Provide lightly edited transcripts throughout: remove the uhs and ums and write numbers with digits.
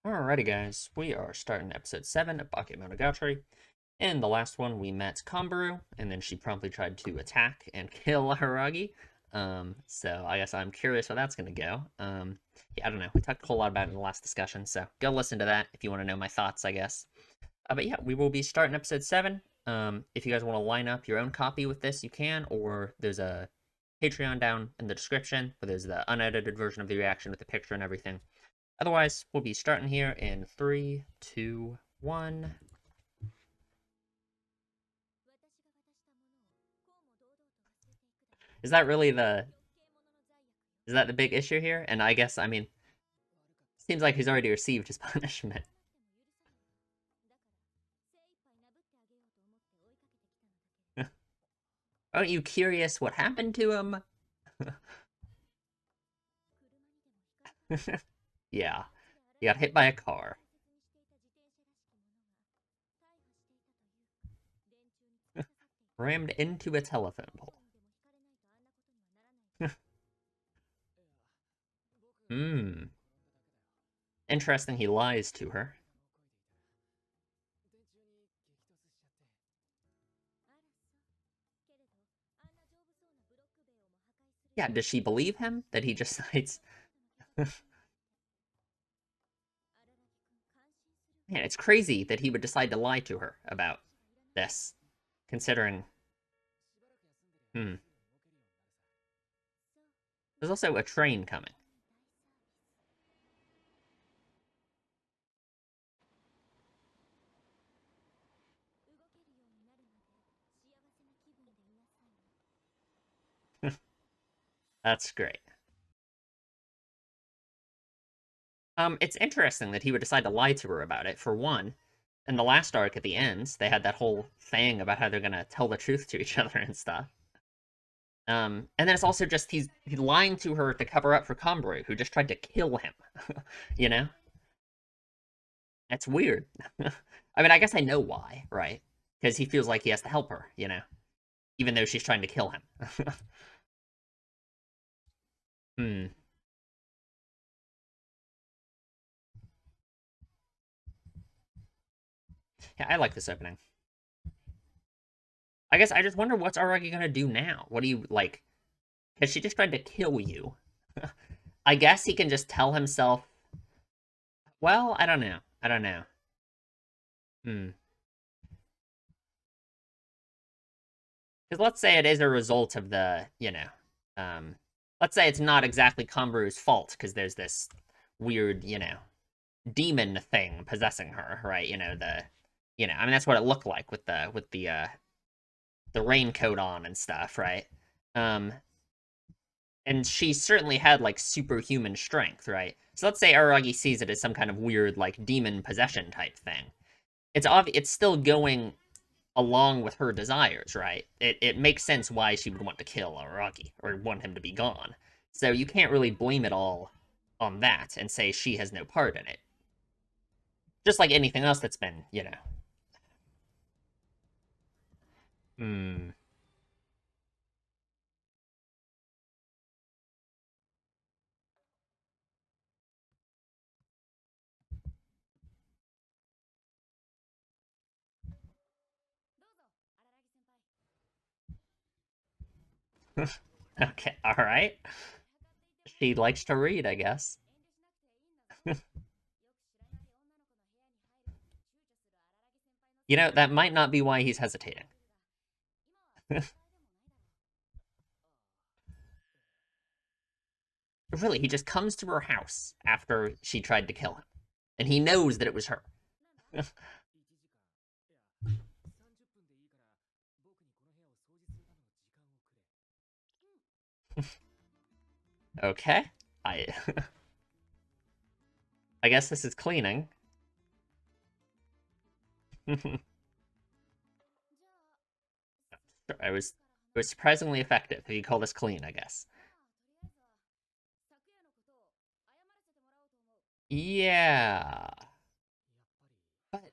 Alrighty, guys, we are starting episode 7 of Bakemonogatari. In the last one, we met Kombaru, and then she promptly tried to attack and kill Haragi. So I guess I'm curious how that's going to go. Yeah, I don't know. We talked a whole lot about it in the last discussion, so go listen to that if you want to know my thoughts, I guess. But yeah, we will be starting episode 7. If you guys want to line up your own copy with this, you can, or there's a Patreon down in the description where there's the unedited version of the reaction with the picture and everything. Otherwise, we'll be starting here in 3, 2, 1. Is that really the... Is that the big issue here? And I guess, I mean, seems like he's already received his punishment. Aren't you curious what happened to him? Yeah, he got hit by a car. Rammed into a telephone pole. Hmm. Interesting he lies to her. Yeah, does she believe him? That he just cites... Man, it's crazy that he would decide to lie to her about this, considering... Hmm. There's also a train coming. That's great. It's interesting that he would decide to lie to her about it, for one. In the last arc at the end, they had that whole thing about how they're gonna tell the truth to each other and stuff. And then it's also just he's lying to her to cover up for Kombaru, who just tried to kill him. You know? That's weird. I mean, I guess I know why, right? Because he feels like he has to help her, you know? Even though she's trying to kill him. Hmm. Yeah, I like this opening. I guess I just wonder what's Araki gonna do now. What do you, like... Because she just tried to kill you. I guess he can just tell himself... Well, I don't know. I don't know. Hmm. Because let's say it is a result of the, let's say it's not exactly Komburu's fault, because there's this weird, demon thing possessing her, right? I mean, that's what it looked like with the raincoat on and stuff, right? Um, and she certainly had, like, superhuman strength, right? So let's say Aragi sees it as some kind of weird, like, demon possession type thing. It's still going along with her desires, right? It makes sense why she would want to kill Araki, or want him to be gone. So you can't really blame it all on that and say she has no part in it. Just like anything else that's been. Hmm. Okay, alright. She likes to read, I guess. That might not be why he's hesitating. Really, he just comes to her house after she tried to kill him. And he knows that it was her. Okay. I I guess this is cleaning. It was surprisingly effective, if you call this clean, I guess. Yeah. But,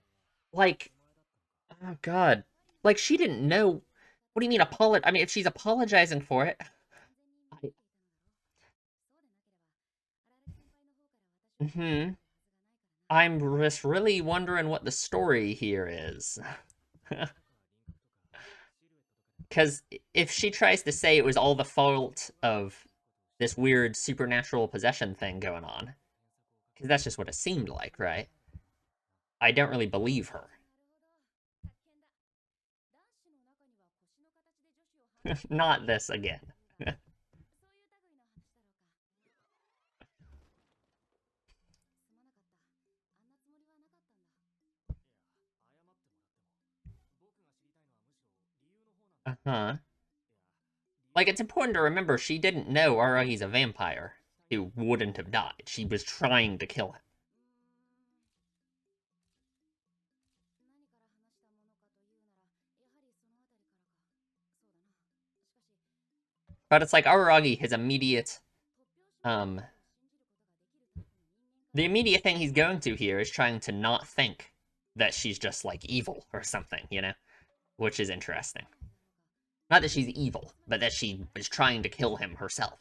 like, oh god. Like, she didn't know. What do you mean, I mean, if she's apologizing for it. Hmm. I'm just really wondering what the story here is. Because if she tries to say it was all the fault of this weird supernatural possession thing going on, because that's just what it seemed like, right? I don't really believe her. Not this again. Uh-huh. Like, it's important to remember she didn't know Aragi's a vampire who wouldn't have died. She was trying to kill him. But it's like Aragi, his immediate, um, the immediate thing he's going to here is trying to not think that she's just, like, evil or something, you know? Which is interesting. Not that she's evil, but that she was trying to kill him herself.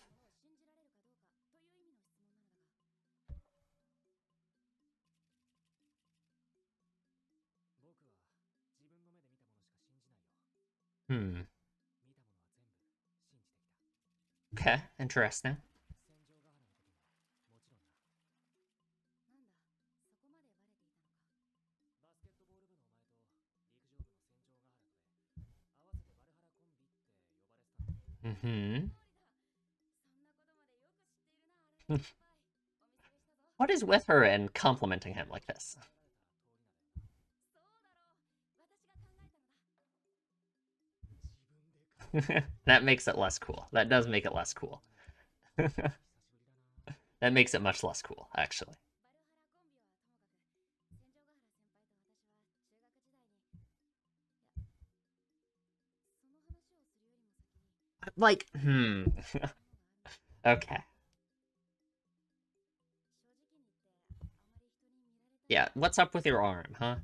Hmm. Okay, interesting. Mm-hmm. What is with her and complimenting him like this? That makes it less cool. That does make it less cool. That makes it much less cool, actually. Like, Okay. Yeah, what's up with your arm, huh?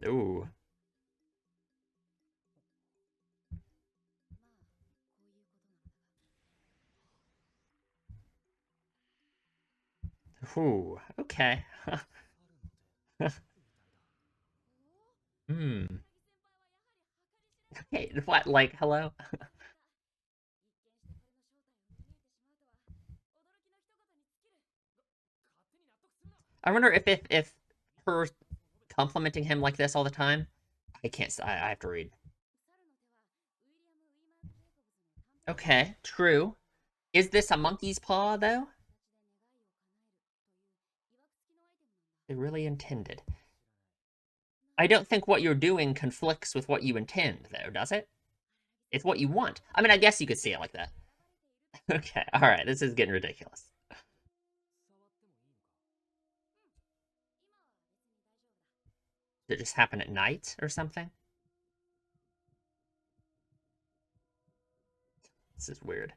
Ooh. Ooh, okay. Hmm. Okay, what, like, hello? I wonder if her complimenting him like this all the time, I can't, I have to read. Okay, true. Is this a monkey's paw, though? They really intended. I don't think what you're doing conflicts with what you intend, though, does it? It's what you want. I mean, I guess you could see it like that. Okay, alright, this is getting ridiculous. Did it just happen at night or something? This is weird.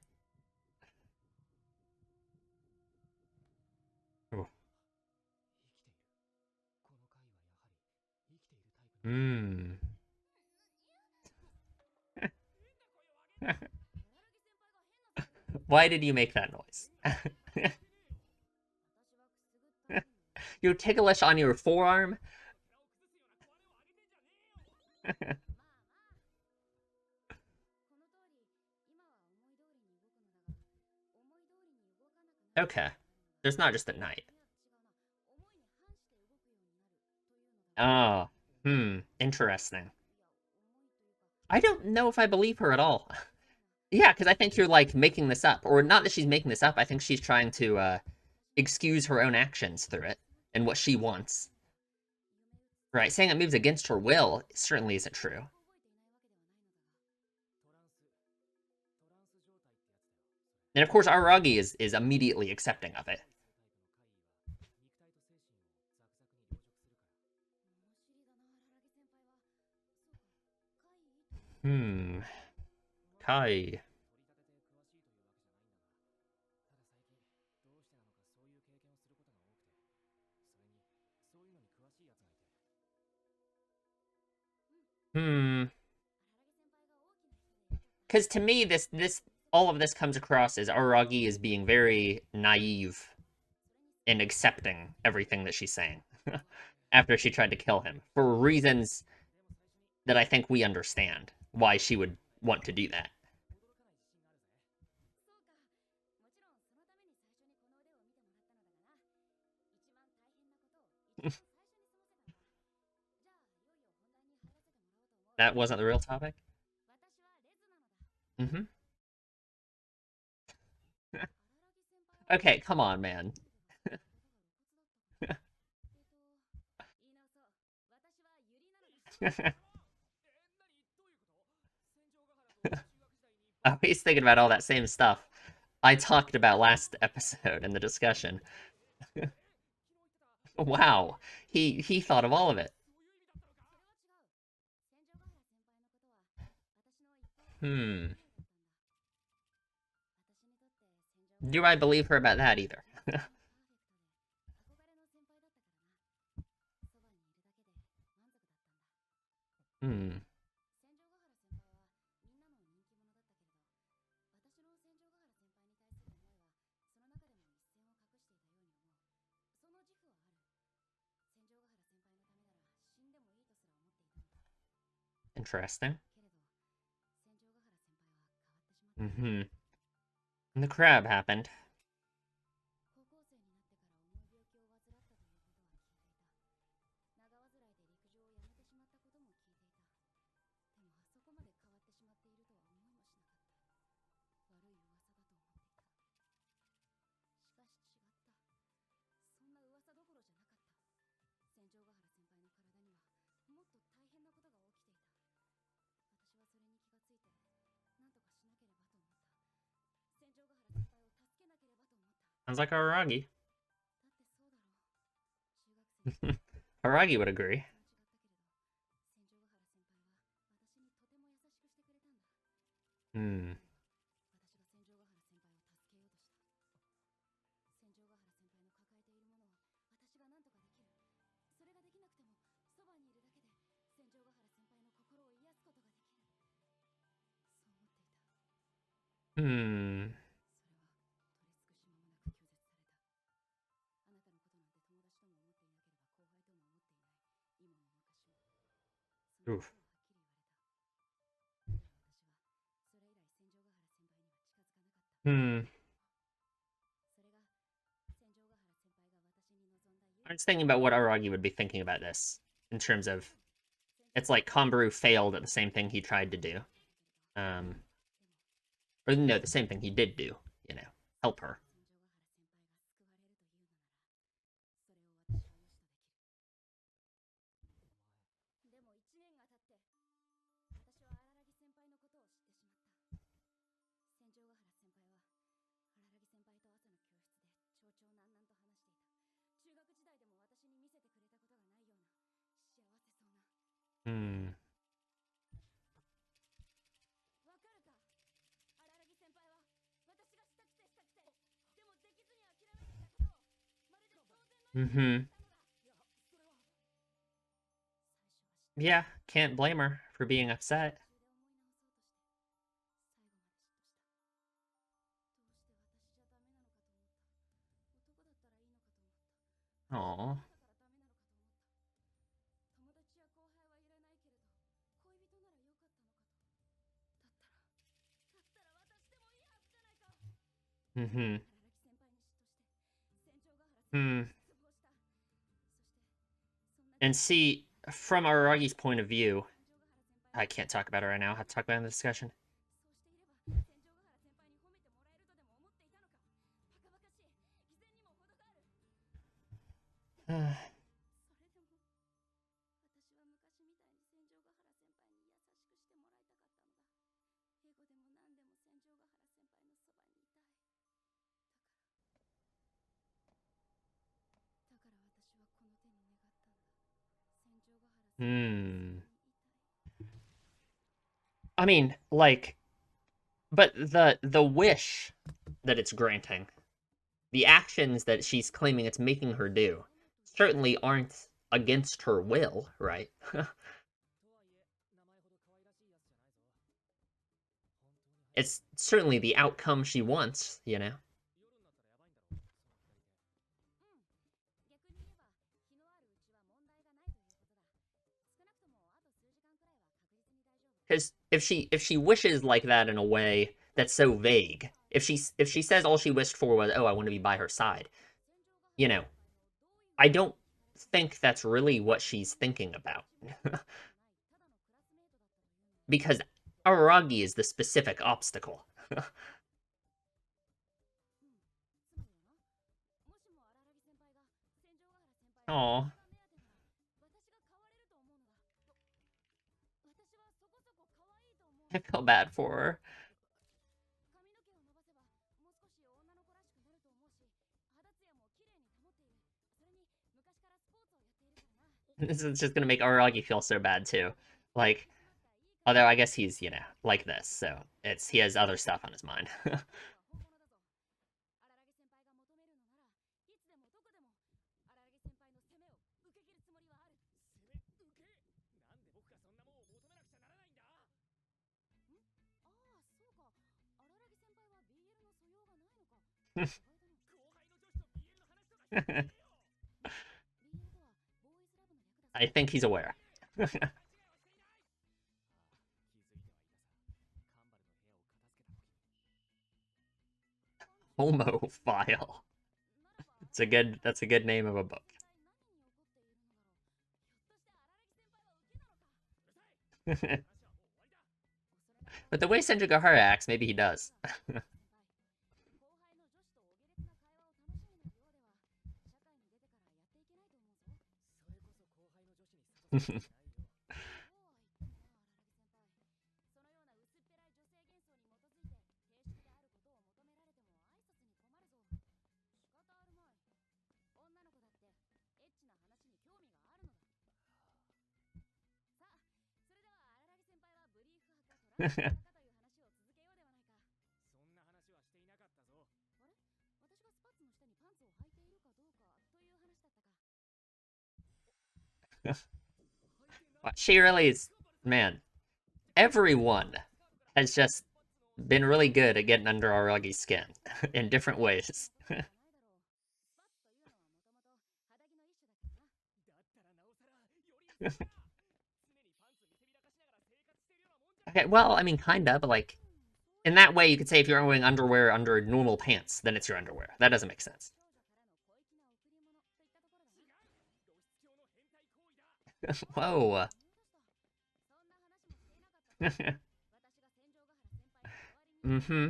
Hmm. Why did you make that noise? You're ticklish on your forearm? Okay. There's not just at night. Oh. Interesting. I don't know if I believe her at all. Yeah, because I think you're, like, making this up. Or not that she's making this up, I think she's trying to, excuse her own actions through it. And what she wants. Right, saying it moves against her will certainly isn't true. And of course, Aragi is immediately accepting of it. Hmm. Kai. Hmm. Because to me, this all of this comes across as Aragi is being very naive in accepting everything that she's saying after she tried to kill him for reasons that I think we understand why she would want to do that. That wasn't the real topic? Mm-hmm. Okay, come on, man. I was thinking about all that same stuff I talked about last episode in the discussion. Wow, he thought of all of it. Hmm. Do I believe her about that either? Hmm. Interesting. Mm-hmm. And the crab happened. Sounds like Aragi. Aragi would agree. Hmm. Hmm. Oof. Hmm. I was thinking about what Aragi would be thinking about this in terms of it's like Kombaru failed at the same thing he tried to do. Um, or no, the same thing he did do. You know, help her. Hmm. Mm-hmm. Yeah, can't blame her for being upset. Oh. Mm-hmm. Hmm. And see, from Aragi's point of view, I can't talk about it right now. I have to talk about it in the discussion. Hmm. I mean, like, but the wish that it's granting, the actions that she's claiming it's making her do, certainly aren't against her will, right? it's certainly the outcome she wants, you know? Because if she wishes like that in a way that's so vague, if she says all she wished for was, oh, I want to be by her side, you know, I don't think that's really what she's thinking about. Because Araragi is the specific obstacle. Oh, I feel bad for her. This is just gonna make Araragi feel so bad too. Like, although I guess he's, like this, so he has other stuff on his mind. I think he's aware. Homophile. That's a good name of a book. But the way Senjugahara acts, maybe he does. She really is, man. Everyone has just been really good at getting under Aragi's skin in different ways. Okay, well, I mean, kinda, but like, in that way, you could say if you're wearing underwear under normal pants, then it's your underwear. That doesn't make sense. Whoa. Mm-hmm.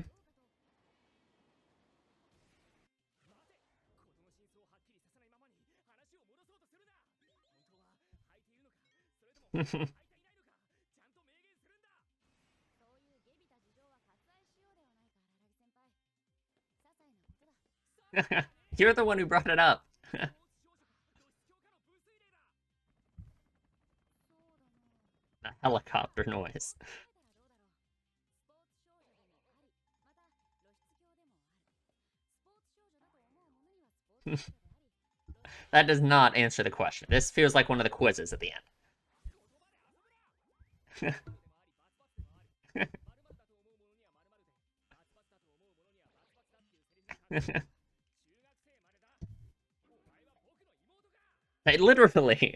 You're the one who brought it up. A helicopter noise. That does not answer the question. This feels like one of the quizzes at the end. Literally.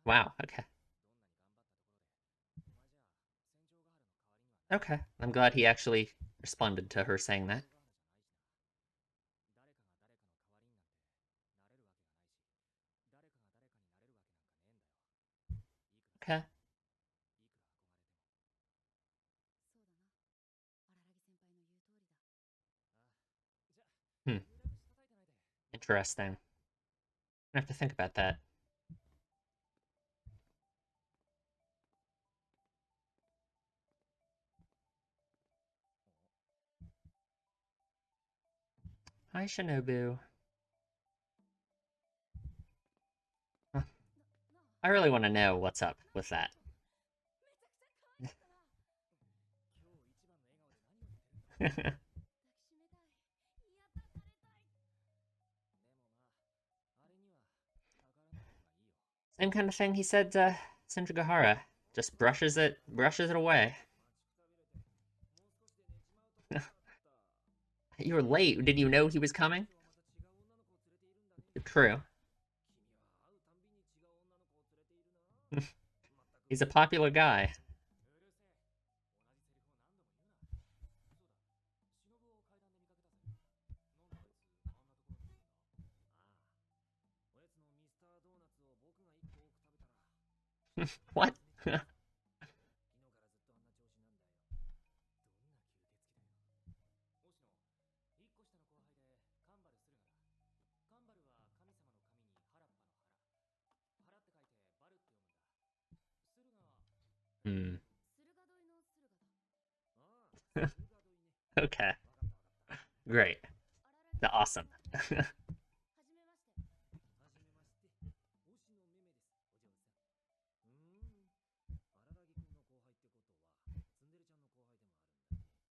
Wow, okay. Okay. I'm glad he actually responded to her saying that. Okay. Hmm. Interesting. I have to think about that. Hi, Shinobu. Huh. I really want to know what's up with that. Same kind of thing he said to Senjugahara. Just brushes it away. You were late. Did you know he was coming? True. He's a popular guy. What? Hmm. Okay. Great. Awesome.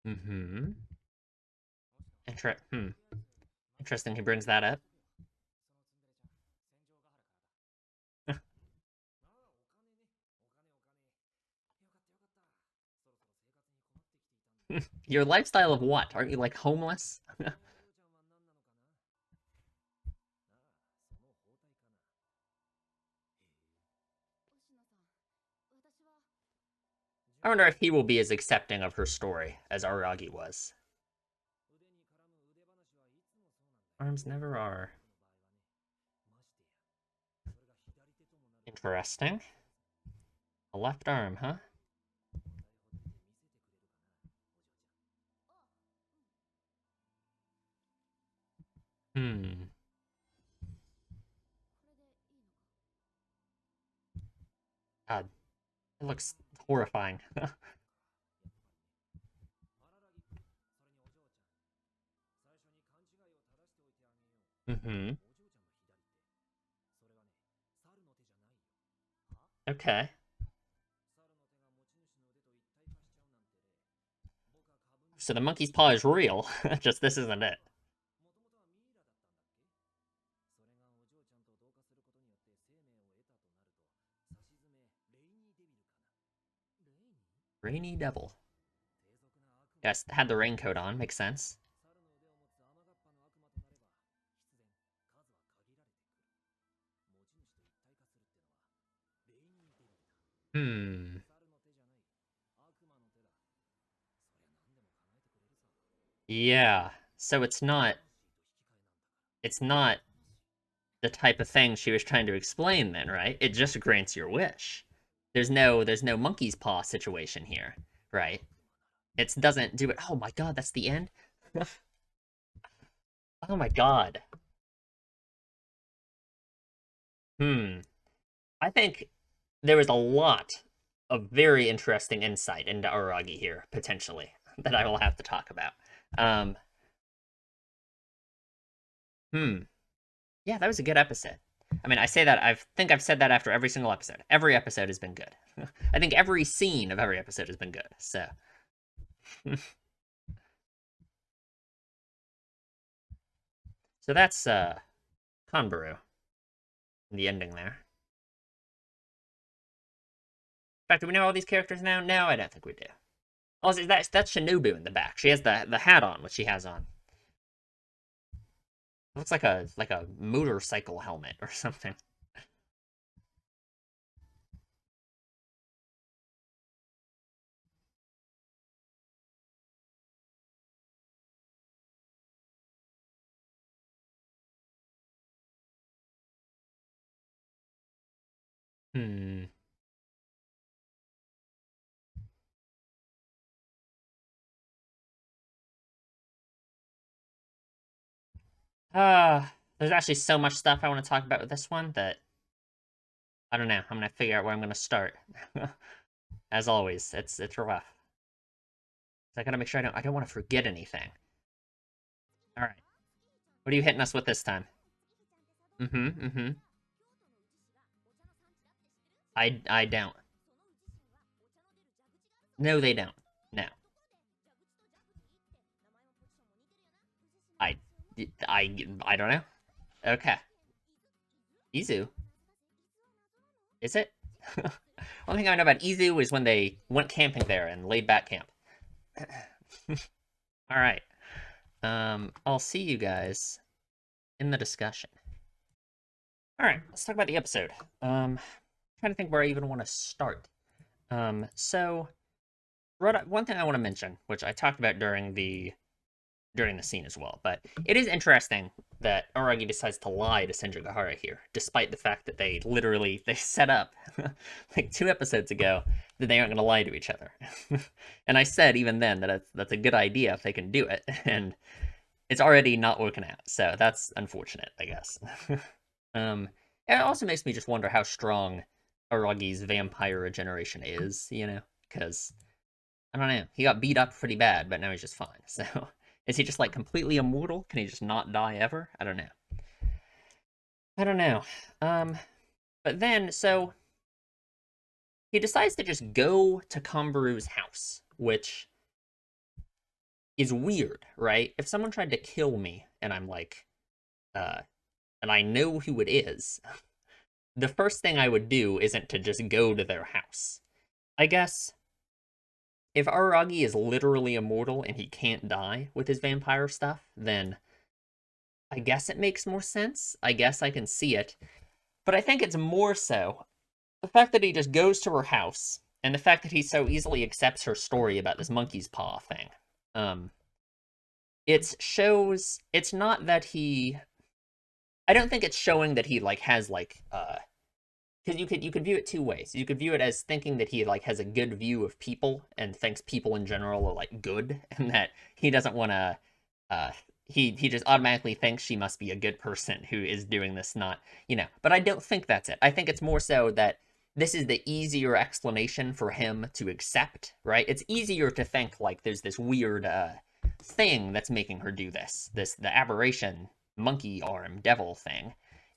Mm-hmm. Interesting he brings that up. Your lifestyle of what? Aren't you, like, homeless? I wonder if he will be as accepting of her story as Aragi was. Arms never are. Interesting. A left arm, huh? Hmm. God, it looks horrifying. Mm-hmm. Okay. So the monkey's paw is real, just this isn't it. Rainy devil. Yes, had the raincoat on, makes sense. Hmm. Yeah. So it's not the type of thing she was trying to explain then, right? It just grants your wish. There's no monkey's paw situation here, right? It doesn't do it. Oh my god, that's the end? Oh my god. Hmm. I think there was a lot of very interesting insight into Aragi here, potentially, that I will have to talk about. Um, hmm. Yeah, that was a good episode. I mean, I say that, I think I've said that after every single episode. Every episode has been good. I think every scene of every episode has been good, so. So that's, Kanbaru, the ending there. In fact, do we know all these characters now? No, I don't think we do. Oh, that's Shinobu in the back. She has the hat on, what she has on. It looks like a motorcycle helmet or something. Hmm. There's actually so much stuff I want to talk about with this one that I don't know. I'm gonna figure out where I'm gonna start. As always, it's rough. So I gotta make sure I don't want to forget anything. All right, what are you hitting us with this time? Mm-hmm. Mm-hmm. I don't. No, they don't. No. I I don't know. Okay. Izu. Is it? Only thing I know about Izu is when they went camping there and laid back camp. All right. I'll see you guys in the discussion. All right, let's talk about the episode. Trying to think where I even want to start. So one thing I want to mention, which I talked about during the scene as well, but it is interesting that Aragi decides to lie to Senjugahara here, despite the fact that they set up like 2 episodes ago that they aren't going to lie to each other. And I said even then that that's a good idea if they can do it, and it's already not working out, so that's unfortunate, I guess. It also makes me just wonder how strong Aragi's vampire regeneration is, because I don't know. He got beat up pretty bad, but now he's just fine. So, is he just like completely immortal? Can he just not die ever? I don't know. But then, so he decides to just go to Komburu's house, which is weird, right? If someone tried to kill me and I'm like, and I know who it is, the first thing I would do isn't to just go to their house. I guess if Aragi is literally immortal and he can't die with his vampire stuff, then I guess it makes more sense. I guess I can see it. But I think it's more so the fact that he just goes to her house and the fact that he so easily accepts her story about this monkey's paw thing. It shows, it's not that he, I don't think it's showing that he like has like because you could view it 2 ways. You could view it as thinking that he like has a good view of people and thinks people in general are like good, and that he doesn't want to he just automatically thinks she must be a good person who is doing this, not, but I don't think that's it. I think it's more so that this is the easier explanation for him to accept, right? It's easier to think like there's this weird thing that's making her do the aberration monkey arm devil thing,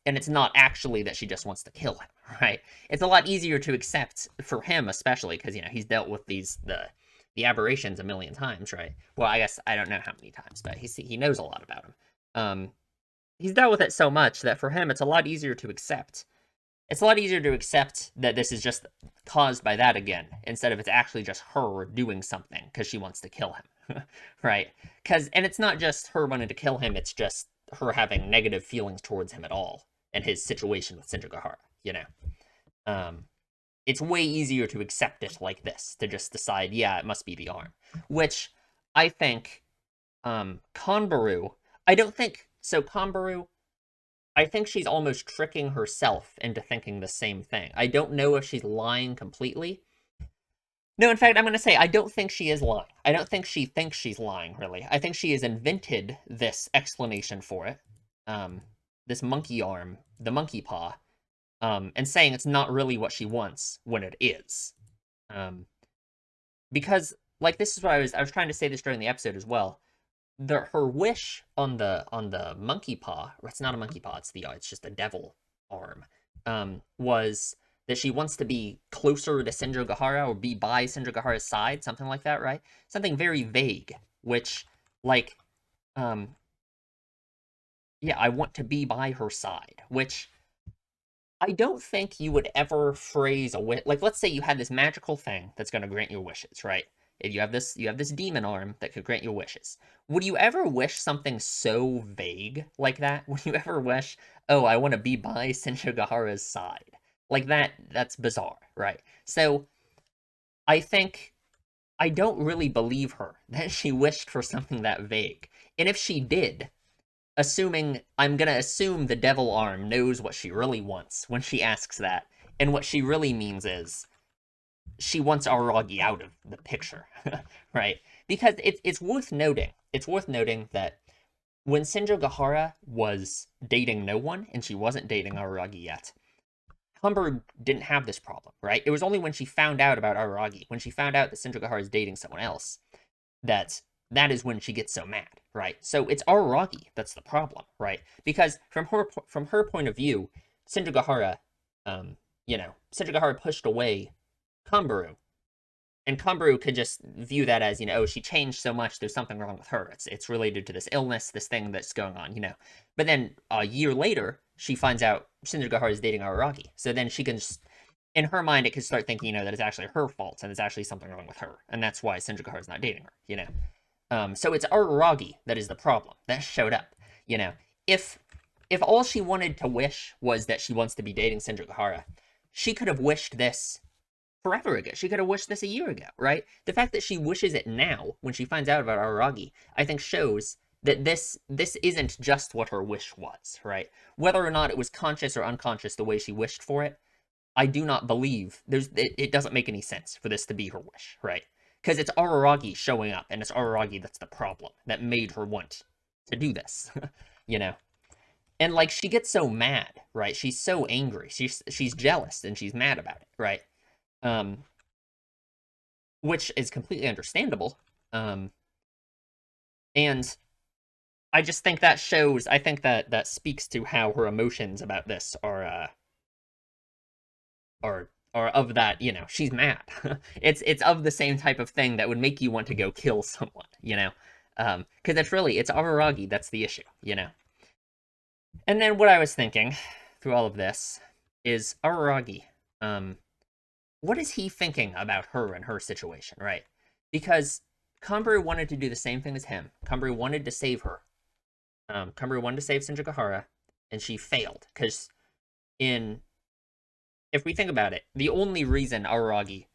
and it's not actually that she just wants to kill him, right? It's a lot easier to accept for him, especially because he's dealt with the aberrations a million times, right? Well, I guess I don't know how many times, but he knows a lot about them. He's dealt with it so much that for him it's a lot easier to accept. It's a lot easier to accept that this is just caused by that again, instead of it's actually just her doing something because she wants to kill him, right? And it's not just her wanting to kill him, it's just her having negative feelings towards him at all, and his situation with Senjugahara, It's way easier to accept it like this, to just decide, yeah, it must be the arm. Which, I think, Kanbaru, Kanbaru, I think she's almost tricking herself into thinking the same thing. I don't know if she's lying completely. No, in fact, I'm going to say I don't think she is lying. I don't think she thinks she's lying, really. I think she has invented this explanation for it. This monkey arm, the monkey paw, and saying it's not really what she wants when it is. Because, like, this is what I was trying to say this during the episode as well. Her wish on the monkey paw, or it's not a monkey paw, it's just a devil arm, was that she wants to be closer to Senjugahara or be by Senjugahara's side, something like that, right? Something very vague, which, like, yeah, I want to be by her side, which I don't think you would ever phrase a wish. Like, let's say you had this magical thing that's going to grant your wishes, right? If you have this demon arm that could grant your wishes. Would you ever wish something so vague like that? Would you ever wish, oh, I want to be by Senjugahara's side? Like that's bizarre, right? So I think I don't really believe her that she wished for something that vague. And if she did, I'm gonna assume the devil arm knows what she really wants when she asks that. And what she really means is she wants Aragi out of the picture, right? Because it's worth noting. It's worth noting that when Senjugahara was dating no one and she wasn't dating Aragi yet, Humber didn't have this problem, right? It was only when she found out about Aragi, when she found out that Senjugahara is dating someone else, that is when she gets so mad, right? So it's Aragi that's the problem, right? Because from her point of view, Senjugahara, Senjugahara pushed away Kombaru, and Kombaru could just view that as, oh, she changed so much, there's something wrong with her. It's related to this illness, this thing that's going on, But then a year later, she finds out Senjugahara is dating Aragi. So then she can just, in her mind, it could start thinking, that it's actually her fault and it's actually something wrong with her. And that's why Senjugahara is not dating her, So it's Araragi that is the problem that showed up. You know, if if all she wanted to wish was that she wants to be dating Sindrugahara, she could have wished this forever ago. She could have wished this a year ago, right? The fact that she wishes it now, when she finds out about Araragi, I think shows that this isn't just what her wish was, right? Whether or not it was conscious or unconscious, the way she wished for it, I do not believe it doesn't make any sense for this to be her wish, right? Because it's Araragi showing up, and it's Araragi that's the problem that made her want to do this, you know. And like she gets so mad, right? She's so angry. She's jealous and she's mad about it, right? Um, which is completely understandable. And I just think that shows. I think that speaks to how her emotions about this are of that. You know, she's mad. It's of the same type of thing that would make you want to go kill someone. You know, because it's Araragi that's the issue. You know. And then what I was thinking through all of this is Araragi. What is he thinking about her and her situation, right? Because Kanbaru wanted to do the same thing as him. Kanbaru wanted to save her. Kanbaru wanted to save Sindrugahara, and she failed. Because if we think about it, the only reason Araragi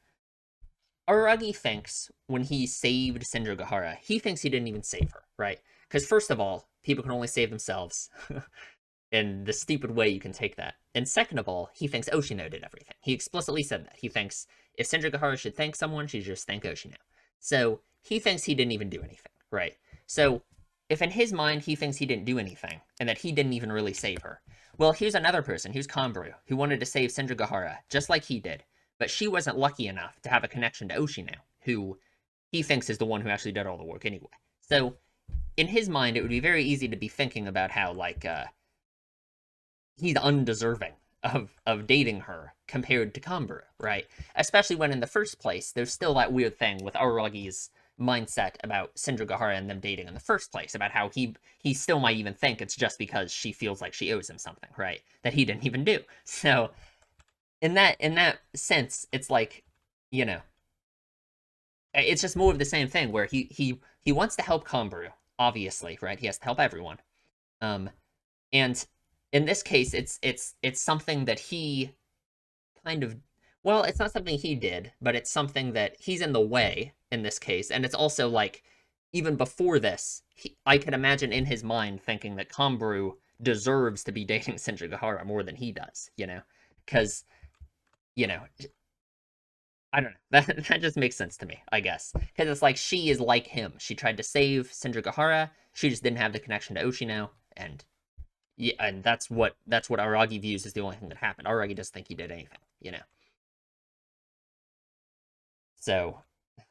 thinks when he saved Sindrugahara, he thinks he didn't even save her, right? Because first of all, people can only save themselves. In the stupid way you can take that. And second of all, he thinks Oshino did everything. He explicitly said that. He thinks if Sindrugahara should thank someone, she should just thank Oshino. So he thinks he didn't even do anything, right? So if in his mind he thinks he didn't do anything, and that he didn't even really save her, well, here's another person, here's Kanbaru, who wanted to save Sindrugahara, just like he did, but she wasn't lucky enough to have a connection to Oshino, who he thinks is the one who actually did all the work anyway. So in his mind, it would be very easy to be thinking about how, like, he's undeserving of dating her compared to Kanbaru, right? Especially when in the first place, there's still that weird thing with Araragi's mindset about Sindrugahara and them dating in the first place, about how he still might even think it's just because she feels like she owes him something, right? That he didn't even do. So in that sense, it's like, you know, it's just more of the same thing where he wants to help Kanbaru, obviously, right? He has to help everyone. And in this case, it's something that he kind of, well, it's not something he did, but it's something that he's in the way in this case, and it's also like even before this, I could imagine in his mind thinking that Kanbaru deserves to be dating Sindrugahara more than he does, you know, because you know, I don't know. That just makes sense to me, I guess, because it's like she is like him. She tried to save Sindrugahara, she just didn't have the connection to Oshino, and yeah, and that's what Aragi views as the only thing that happened. Aragi doesn't think he did anything, you know. So,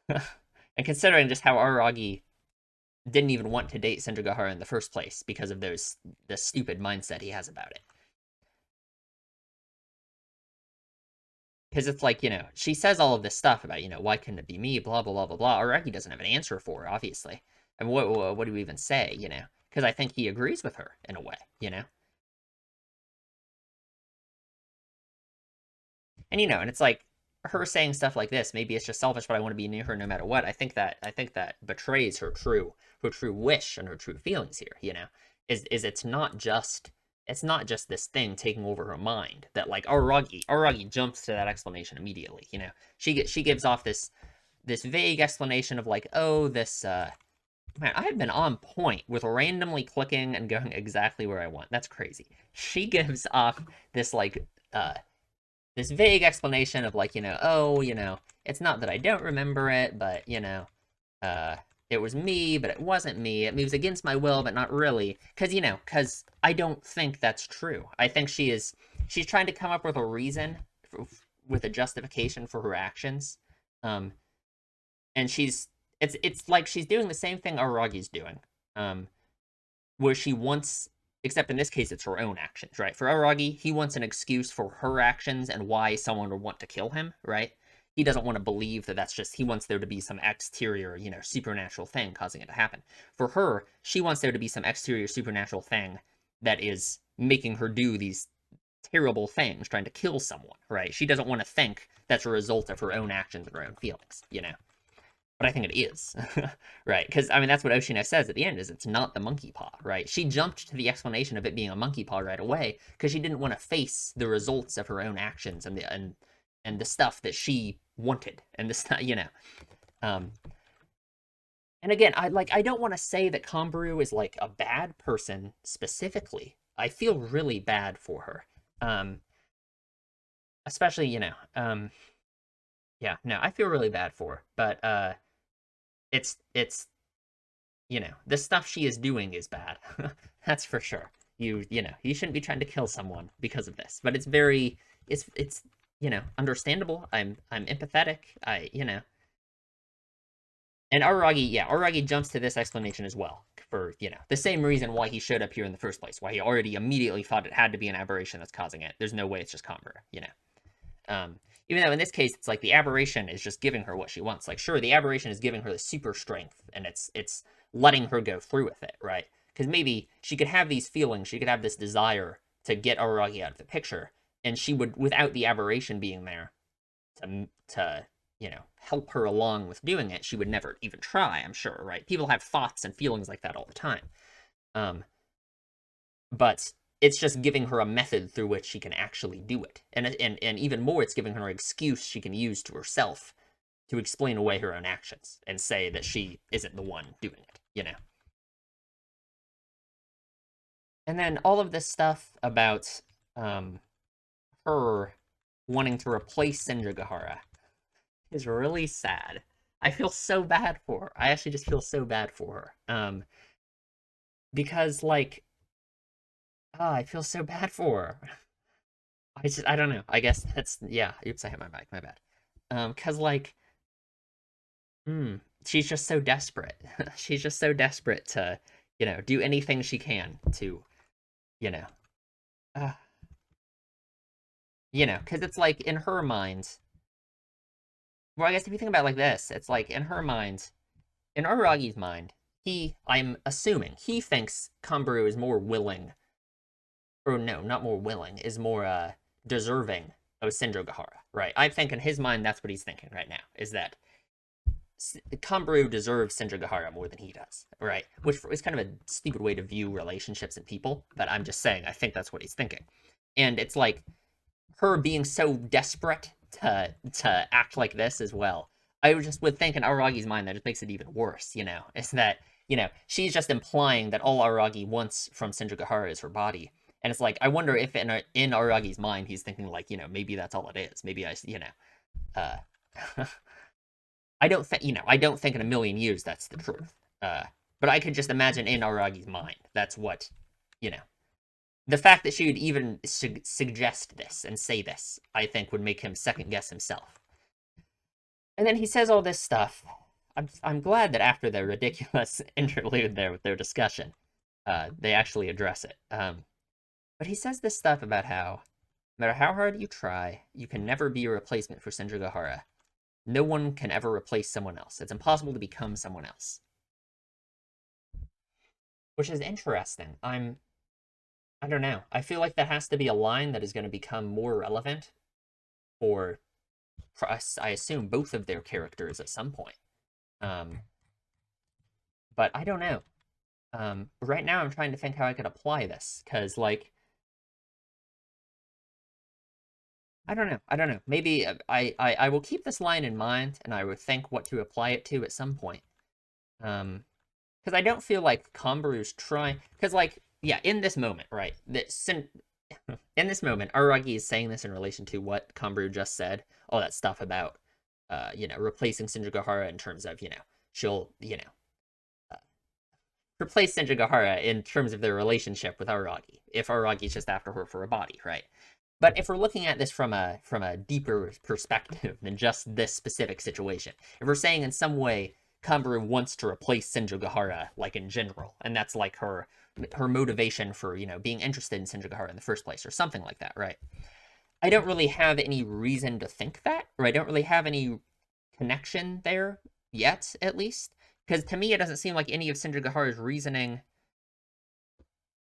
and considering just how Aragi didn't even want to date Sindrugahara in the first place because of the stupid mindset he has about it. Because it's like, you know, she says all of this stuff about, you know, why couldn't it be me, blah, blah, blah, blah, blah. Aragi doesn't have an answer for her, obviously. And what do we even say, you know? Because I think he agrees with her in a way, you know? And you know, and it's like her saying stuff like this. Maybe it's just selfish, but I want to be near her no matter what. I think that betrays her true wish and her true feelings here. You know, is it's not just this thing taking over her mind that like Aragi jumps to that explanation immediately. You know, she gives off this vague explanation of like, oh, this man, I have been on point with randomly clicking and going exactly where I want. That's crazy. She gives off this like this vague explanation of like, you know, oh, you know, it's not that I don't remember it, but you know, it was me, but it wasn't me. It moves against my will, but not really. Because I don't think that's true. I think she's trying to come up with a reason, with a justification for her actions. Um, and it's like she's doing the same thing Aragi's doing. Where she wants, except in this case, it's her own actions, right? For Aragi, he wants an excuse for her actions and why someone would want to kill him, right? He doesn't want to believe that that's just, he wants there to be some exterior, you know, supernatural thing causing it to happen. For her, she wants there to be some exterior supernatural thing that is making her do these terrible things, trying to kill someone, right? She doesn't want to think that's a result of her own actions and her own feelings, you know? but I think it is, right? Because I mean that's what Oshina says at the end is it's not the monkey paw, right? She jumped to the explanation of it being a monkey paw right away because she didn't want to face the results of her own actions and the stuff that she wanted and the stuff, Um, and again, I don't want to say that Kombaru is like a bad person specifically. I feel really bad for her. Um, especially, yeah, no, I feel really bad for her, but it's the stuff she is doing is bad. That's for sure. You shouldn't be trying to kill someone because of this. But it's understandable. I'm empathetic. And Araragi, yeah, Araragi jumps to this explanation as well for, the same reason why he showed up here in the first place, why he already immediately thought it had to be an aberration that's causing it. There's no way it's just Convert. Um, Even though in this case it's like the aberration is just giving her what she wants. Like sure, the aberration is giving her the super strength and it's letting her go through with it, right? Because maybe she could have these feelings, she could have this desire to get Araragi out of the picture, and she would, without the aberration being there to help her along with doing it, she would never even try, I'm sure, right? People have thoughts and feelings like that all the time. But it's just giving her a method through which she can actually do it. And even more, it's giving her an excuse she can use to herself to explain away her own actions and say that she isn't the one doing it. And then all of this stuff about her wanting to replace Senjugahara is really sad. I feel so bad for her. I actually just feel so bad for her. Because like, I feel so bad for her. I don't know. I guess that's, yeah. Oops, I hit my mic. My bad. Cause like, she's just so desperate. She's just so desperate to, do anything she can to, you know, uh, because it's like in her mind. Well, I guess if you think about it like this, it's like in her mind, in Araragi's mind, I'm assuming, he thinks Kombaru is more willing, or no, not more willing, is more deserving of Senjogahara, right? I think in his mind that's what he's thinking right now, is that Kombaru deserves Senjogahara more than he does, right? Which is kind of a stupid way to view relationships and people, but I'm just saying, I think that's what he's thinking. And it's like, her being so desperate to act like this as well. I just would think in Aragi's mind that just makes it even worse, is that, she's just implying that all Aragi wants from Senjugahara is her body. And it's like, I wonder if in Aragi's mind he's thinking like, maybe that's all it is. Maybe uh, I don't think in a million years that's the truth. But I could just imagine in Aragi's mind, that's what, the fact that she would even suggest this and say this, I think, would make him second guess himself. And then he says all this stuff. I'm glad that after their ridiculous interlude there with their discussion, they actually address it. But he says this stuff about how, no matter how hard you try, you can never be a replacement for Senjugahara. No one can ever replace someone else. It's impossible to become someone else. Which is interesting. I don't know. I feel like that has to be a line that is going to become more relevant for us, I assume, both of their characters at some point. But I don't know. Right now I'm trying to think how I could apply this, because, like, I don't know. Maybe I will keep this line in mind, and I will think what to apply it to at some point. Because I don't feel like Kombaru's trying... Because, like, yeah, in this moment, right? In this moment, Aragi is saying this in relation to what Kombaru just said. All that stuff about, replacing Senjugahara in terms of, she'll, replace Senjugahara in terms of their relationship with Aragi, if Aragi's just after her for a body, right? But if we're looking at this from a deeper perspective than just this specific situation, if we're saying in some way Kombaru wants to replace Senjugahara, like, in general, and that's like her motivation for, being interested in Senjugahara in the first place, or something like that, right? I don't really have any reason to think that, or I don't really have any connection there yet, at least, because to me it doesn't seem like any of Senjugahara's reasoning...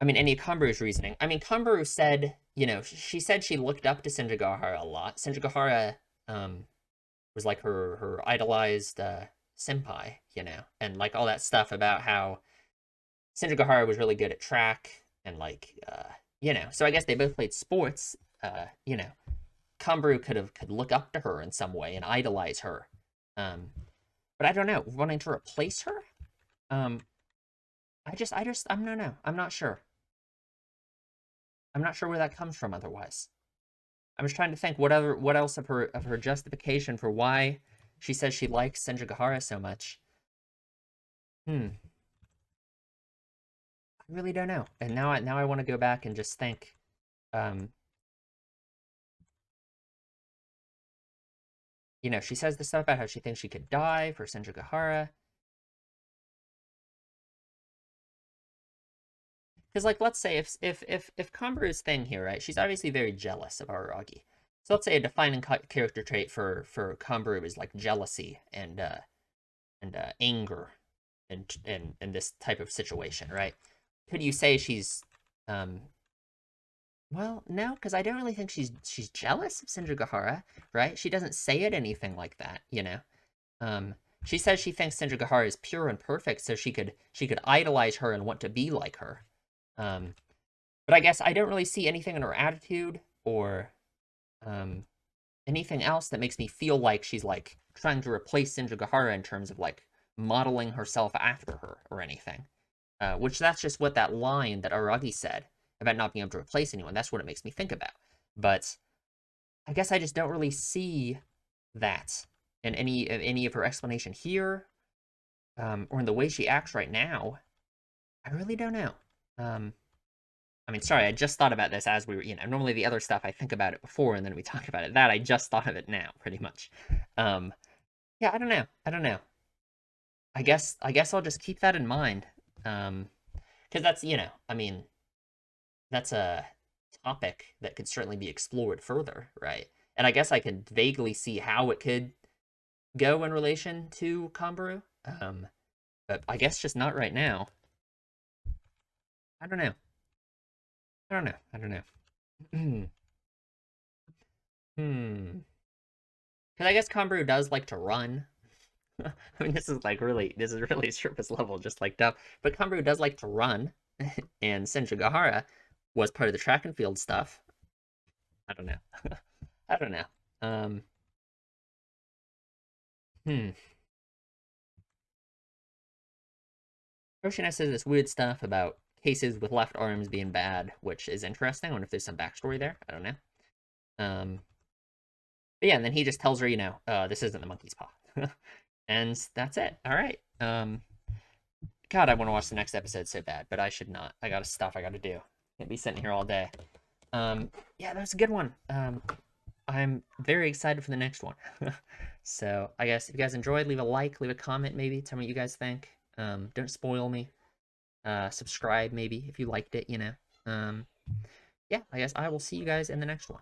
I mean, any of Kombaru's reasoning. I mean, Kombaru said, she said she looked up to Senjugahara a lot. Senjugahara was like her idolized, senpai, you know, and like all that stuff about how Shinjigahara was really good at track and like you know, so I guess they both played sports. You know, Kamburu could look up to her in some way and idolize her. Um, but I don't know, wanting to replace her. Um, I don't know. I'm not sure. I'm not sure where that comes from. Otherwise, I was trying to think what else of her justification for why she says she likes Senjigahara so much. Hmm. I really don't know. And now I want to go back and just think. Um, you know, she says this stuff about how she thinks she could die for Senjigahara. Because like, let's say if Kamburu's thing here, right? She's obviously very jealous of Araragi. So let's say a defining character trait for Kamburu is like jealousy and anger and this type of situation, right? Could you say she's um well, no, because I don't really think she's jealous of Senjigahara, right? She doesn't say it anything like that, you know. Um, she says she thinks Senjigahara is pure and perfect, so she could idolize her and want to be like her. Um, but I guess I don't really see anything in her attitude or um anything else that makes me feel like she's like trying to replace Senjigahara in terms of like modeling herself after her or anything. Which that's just what that line that Aragi said about not being able to replace anyone. That's what it makes me think about. But I guess I just don't really see that in any of her explanation here, or in the way she acts right now. I really don't know. Um, I mean, sorry, I just thought about this as we were, you know, normally the other stuff I think about it before and then we talk about it. That I just thought of it now, pretty much. Um, yeah, I don't know. I don't know. I guess I'll just keep that in mind. Because that's, you know, I mean, that's a topic that could certainly be explored further, right? And I guess I could vaguely see how it could go in relation to Kamburu. But I guess just not right now. I don't know. I don't know. I don't know. Hmm. Because I guess Kamburu does like to run. I mean, this is really surface level, just like Duff. But Kamburu does like to run, and Senjigahara was part of the track and field stuff. I don't know. I don't know. Um, hmm. Yoshina says this weird stuff about cases with left arms being bad, which is interesting. I wonder if there's some backstory there. I don't know. Um, but yeah, and then he just tells her, you know, this isn't the monkey's paw. And that's it. All right. God, I want to watch the next episode so bad, but I should not. I got stuff I got to do. Can't be sitting here all day. Yeah, that's a good one. I'm very excited for the next one. So I guess if you guys enjoyed, leave a like, leave a comment, maybe tell me what you guys think. Don't spoil me. Subscribe maybe if you liked it. You know. Yeah, I guess I will see you guys in the next one.